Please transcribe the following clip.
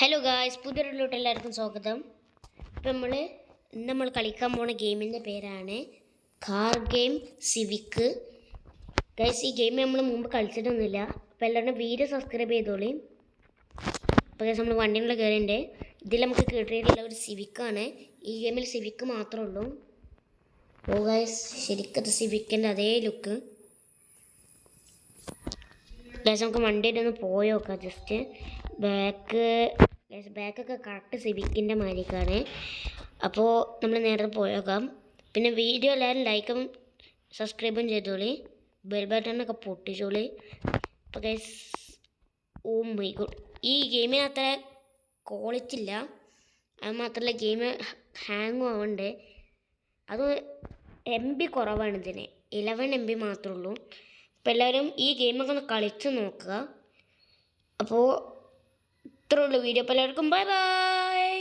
Hello guys, പുതിയൊരിലോട്ട് എല്ലാവർക്കും സ്വാഗതം. ഇപ്പം നമ്മൾ കളിക്കാൻ പോണ ഗെയിമിൻ്റെ പേരാണ് കാർ ഗെയിം സിവിക്ക്. ഗായ്സ്, ഈ ഗെയിം നമ്മൾ മുമ്പ് കളിച്ചിട്ടൊന്നുമില്ല. അപ്പോൾ എല്ലാവരും വീഡിയോ സബ്സ്ക്രൈബ് ചെയ്തോളി. അപ്പോൾ ഗായ്സ്, നമ്മൾ വണ്ടിയുള്ള കയറിൻ്റെ ഇതിൽ നമുക്ക് കിട്ടിയിട്ടുള്ള ഒരു സിവിക്കാണ്. ഈ ഗെയിമിൽ സിവിക്ക് മാത്രമേ ഉള്ളൂ. ഓ ഗായ്സ്, ശരിക്കത്തെ സിവിക്കിൻ്റെ അതേ ലുക്ക്. ഗായ്സ്, നമുക്ക് വണ്ടിയുടെ ഒന്ന് പോയി നോക്കാം. ജസ്റ്റ് ബാക്കൊക്കെ കറക്റ്റ് സിവിക്കിൻ്റെ മാതിരിക്കാണ്. അപ്പോൾ നമ്മൾ നേരത്തെ പോയേക്കാം. പിന്നെ വീഡിയോ എല്ലാവരും ലൈക്കും സബ്സ്ക്രൈബും ചെയ്തോളി, ബെൽ ബട്ടണൊക്കെ പൊട്ടിച്ചോളി. അപ്പോൾ ഗൈസ്, ഓ മൈ ഗോഡ്, ഈ ഗെയിമിന് അത്ര ക്വാളിറ്റി ഇല്ല. അത് മാത്രമല്ല, ഗെയിം ഹാങ്ങും ആവുന്നുണ്ട്. അത് MB കുറവാണ്. ഇതിന് 11 MB മാത്രമേ ഉള്ളൂ. അപ്പോൾ എല്ലാവരും ഈ ഗെയിമൊക്കെ ഒന്ന് കളിച്ച് നോക്കുക. അപ്പോൾ ഇത്രേ ഉള്ളൂ വീഡിയോ. അപ്പോൾ എല്ലാവർക്കും ബൈ ബൈ.